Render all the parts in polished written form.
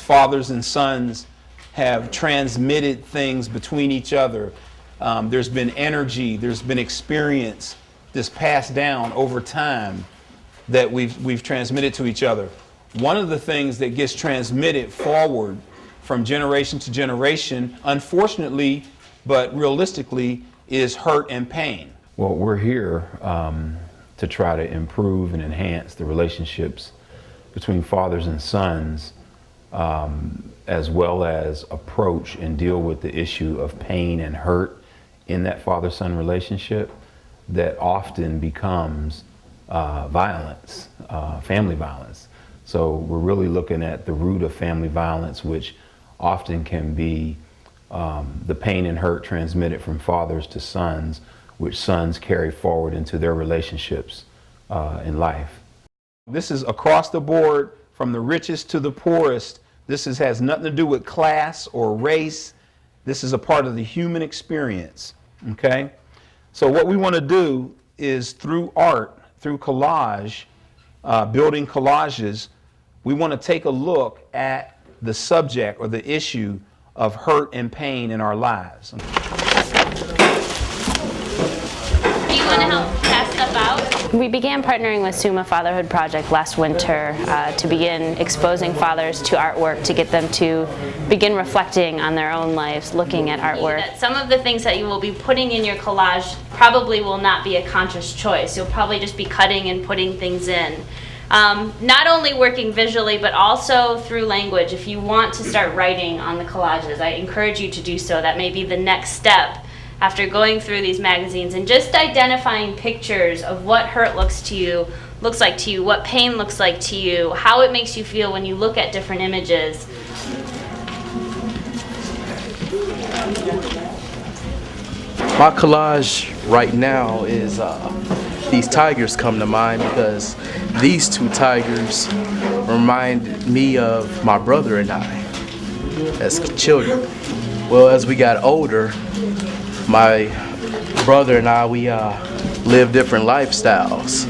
fathers and sons have transmitted things between each other. There's been energy, there's been experience that's passed down over time that we've transmitted to each other. One of the things that gets transmitted forward from generation to generation, unfortunately, but realistically, is hurt and pain. Well, we're here to try to improve and enhance the relationships between fathers and sons, as well as approach and deal with the issue of pain and hurt in that father-son relationship that often becomes violence, family violence. So we're really looking at the root of family violence, which often can be the pain and hurt transmitted from fathers to sons, which sons carry forward into their relationships in life. This is across the board, from the richest to the poorest. This has nothing to do with class or race. This is a part of the human experience, okay? So what we want to do is, through art, through collage, building collages, we want to take a look at the subject or the issue of hurt and pain in our lives. Do you want to help pass stuff out? We began partnering with SUMA Fatherhood Project last winter to begin exposing fathers to artwork, to get them to begin reflecting on their own lives, looking at artwork. Some of the things that you will be putting in your collage probably will not be a conscious choice. You'll probably just be cutting and putting things in. Not only working visually, but also through language. If you want to start writing on the collages, I encourage you to do so. That may be the next step after going through these magazines and just identifying pictures of what hurt looks like to you, what pain looks like to you, how it makes you feel when you look at different images. My collage right now is these tigers come to mind because these two tigers remind me of my brother and I as children. Well, as we got older, my brother and I, we lived different lifestyles.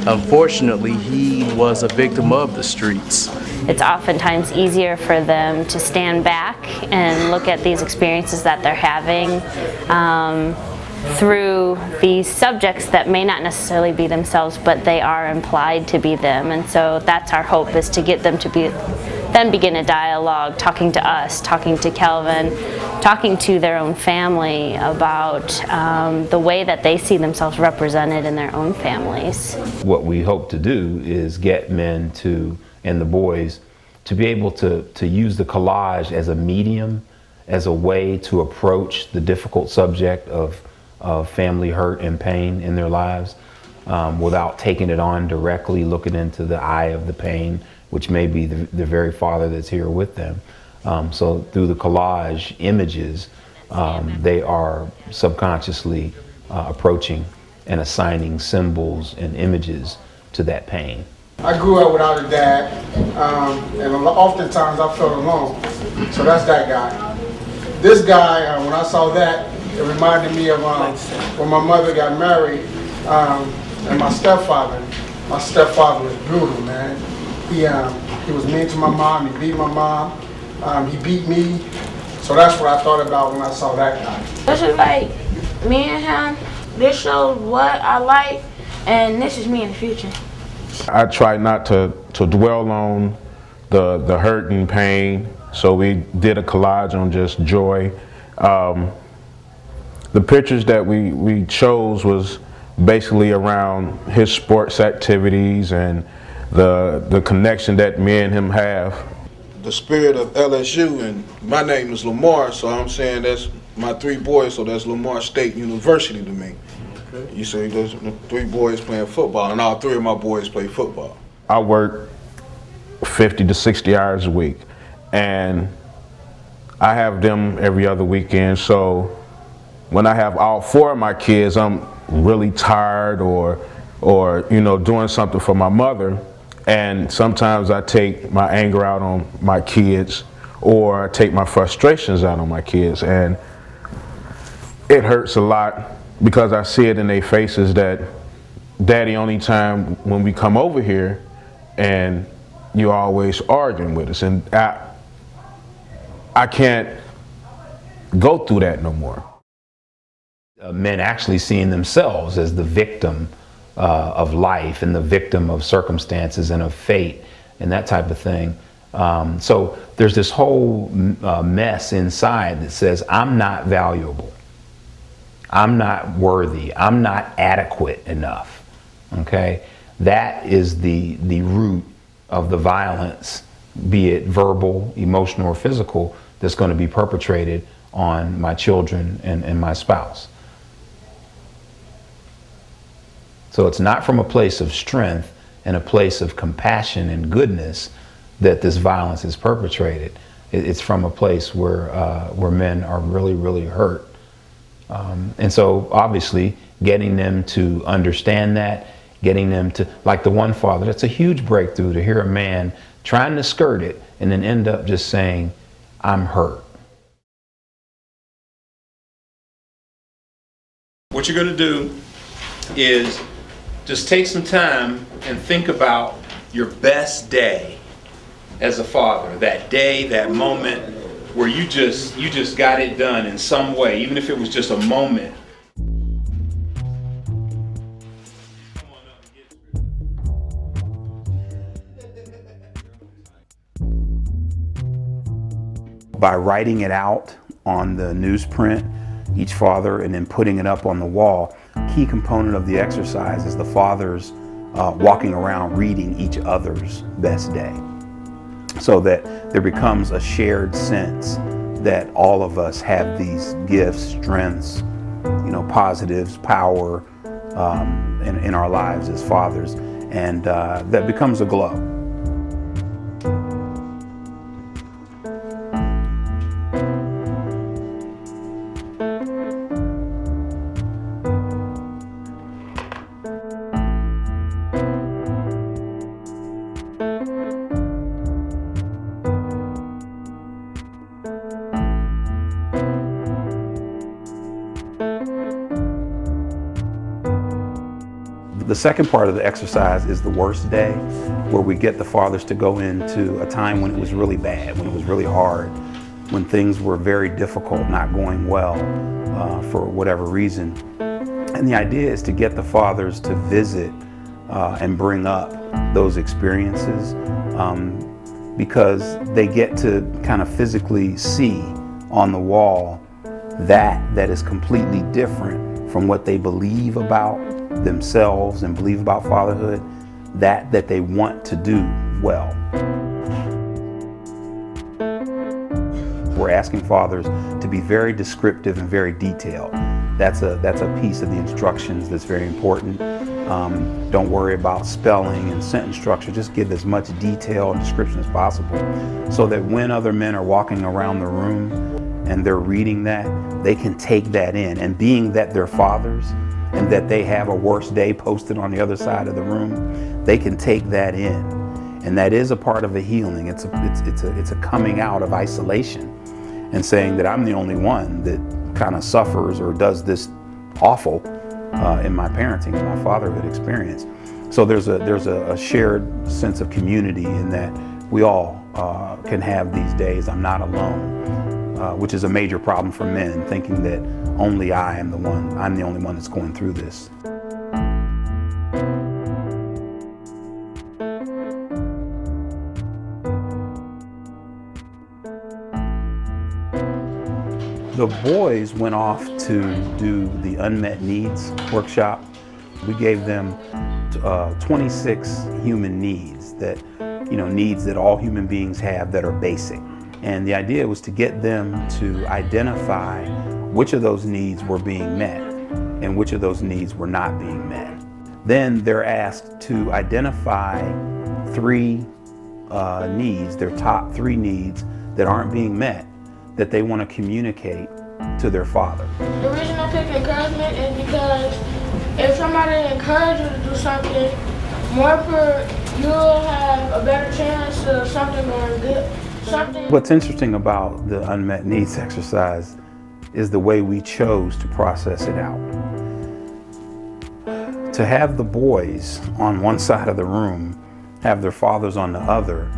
Unfortunately, he was a victim of the streets. It's oftentimes easier for them to stand back and look at these experiences that they're having through these subjects that may not necessarily be themselves, but they are implied to be them. And so that's our hope, is to get them to then begin a dialogue, talking to us, talking to Kelvin, talking to their own family about the way that they see themselves represented in their own families. What we hope to do is get men and the boys to be able to use the collage as a medium, as a way to approach the difficult subject of family hurt and pain in their lives, without taking it on directly, looking into the eye of the pain, which may be the very father that's here with them. So through the collage images, they are subconsciously approaching and assigning symbols and images to that pain. I grew up without a dad, and oftentimes I felt alone. So that's that guy. This guy, when I saw that, it reminded me of when my mother got married and my stepfather. My stepfather was brutal, man. He was mean to my mom. He beat my mom. He beat me. So that's what I thought about when I saw that guy. This is like me and him. This shows what I like, and this is me in the future. I try not to dwell on the hurt and pain, so we did a collage on just joy. The pictures that we chose was basically around his sports activities and the connection that me and him have. The spirit of LSU, and my name is Lamar, so I'm saying that's my three boys, so that's Lamar State University to me. Okay. You say there's three boys playing football, and all three of my boys play football. I work 50 to 60 hours a week, and I have them every other weekend, so when I have all four of my kids, I'm really tired or doing something for my mother. And sometimes I take my anger out on my kids, or I take my frustrations out on my kids, and it hurts a lot because I see it in their faces that, Daddy, only time when we come over here and you're always arguing with us. And I can't go through that no more. Men actually seeing themselves as the victim of life and the victim of circumstances and of fate and that type of thing. So there's this whole mess inside that says, I'm not valuable. I'm not worthy. I'm not adequate enough. Okay? That is the root of the violence, be it verbal, emotional, or physical, that's going to be perpetrated on my children and my spouse. So it's not from a place of strength and a place of compassion and goodness that this violence is perpetrated. It's from a place where men are really, really hurt. And so obviously getting them to understand that, getting them to, like the one father, that's a huge breakthrough to hear a man trying to skirt it and then end up just saying, I'm hurt. What you're going to do is just take some time and think about your best day as a father. That day, that moment where you just got it done in some way, even if it was just a moment. By writing it out on the newsprint, each father, and then putting it up on the wall, key component of the exercise is the fathers walking around reading each other's best day, so that there becomes a shared sense that all of us have these gifts, strengths, positives, power in our lives as fathers, and that becomes a glow. The second part of the exercise is the worst day, where we get the fathers to go into a time when it was really bad, when it was really hard, when things were very difficult, not going well for whatever reason. And the idea is to get the fathers to visit and bring up those experiences because they get to kind of physically see on the wall that is completely different from what they believe about themselves and believe about fatherhood, that they want to do well. We're asking fathers to be very descriptive and very detailed. That's a piece of the instructions that's very important. Don't worry about spelling and sentence structure. Just give as much detail and description as possible, so that when other men are walking around the room and they're reading that, they can take that in. And being that they're fathers, and that they have a worse day posted on the other side of the room, they can take that in. And that is a part of the healing. It's a coming out of isolation and saying that I'm the only one that kind of suffers or does this awful in my parenting, in my fatherhood experience. So there's a shared sense of community in that we all can have these days. I'm not alone, which is a major problem for men, thinking that only I'm the only one that's going through this. The boys went off to do the unmet needs workshop. We gave them 26 human needs needs that all human beings have that are basic. And the idea was to get them to identify which of those needs were being met and which of those needs were not being met. Then they're asked to identify 3 needs, their top 3 needs that aren't being met, that they want to communicate to their father. The reason I pick encouragement is because if somebody encourages you to do something, you'll have a better chance of something going good. What's interesting about the unmet needs exercise is the way we chose to process it out. To have the boys on one side of the room, have their fathers on the other,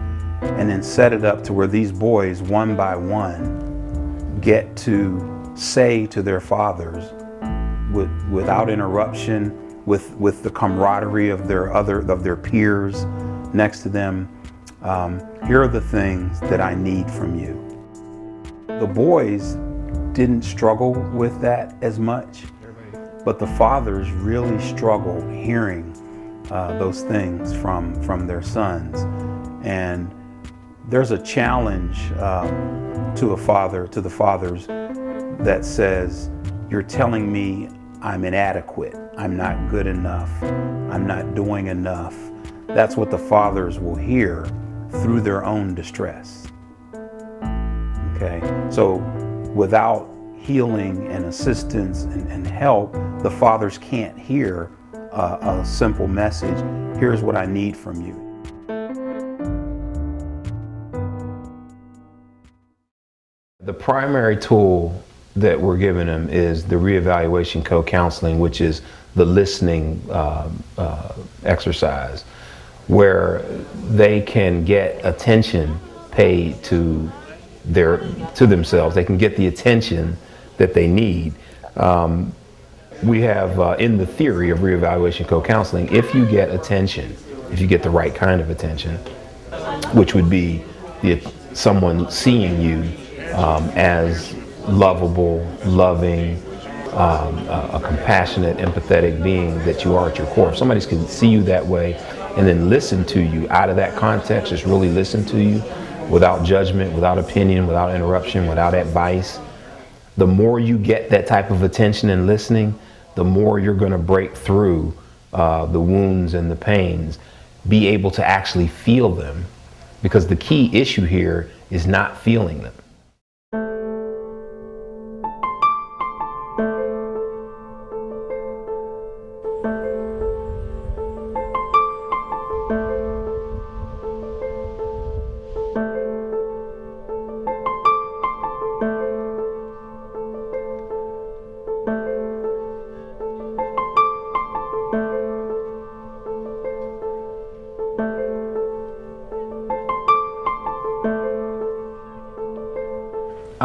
and then set it up to where these boys, one by one, get to say to their fathers, without interruption, with the camaraderie of their peers next to them, here are the things that I need from you. The boys didn't struggle with that as much, but the fathers really struggle hearing those things from their sons. And there's a challenge to the fathers that says, you're telling me I'm inadequate, I'm not good enough, I'm not doing enough. That's what the fathers will hear through their own distress. Okay, so without healing and assistance and help, the fathers can't hear a simple message, here's what I need from you. The primary tool that we're giving them is the reevaluation co-counseling, which is the listening exercise, where they can get attention paid to themselves. They can get the attention that they need. We have in the theory of reevaluation co-counseling, if you get attention, if you get the right kind of attention, which would be someone seeing you as lovable, loving, a compassionate, empathetic being that you are at your core. If somebody can see you that way and then listen to you out of that context, just really listen to you without judgment, without opinion, without interruption, without advice, the more you get that type of attention and listening, the more you're going to break through the wounds and the pains, be able to actually feel them, because the key issue here is not feeling them.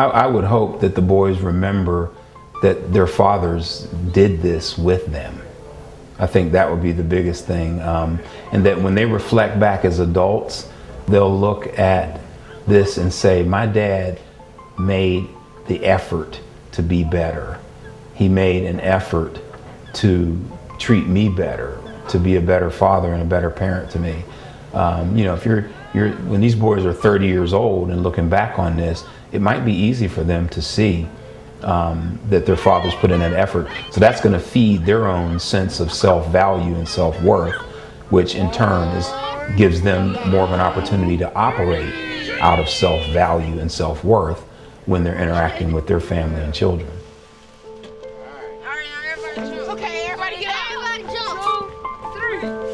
I would hope that the boys remember that their fathers did this with them. I think that would be the biggest thing. And that when they reflect back as adults, they'll look at this and say, my dad made the effort to be better. He made an effort to treat me better, to be a better father and a better parent to me. You know, if when these boys are 30 years old and looking back on this, it might be easy for them to see that their fathers put in an effort. So that's going to feed their own sense of self-value and self-worth, which in turn gives them more of an opportunity to operate out of self-value and self-worth when they're interacting with their family and children. Okay, everybody get out. Everybody jump. 2, 3.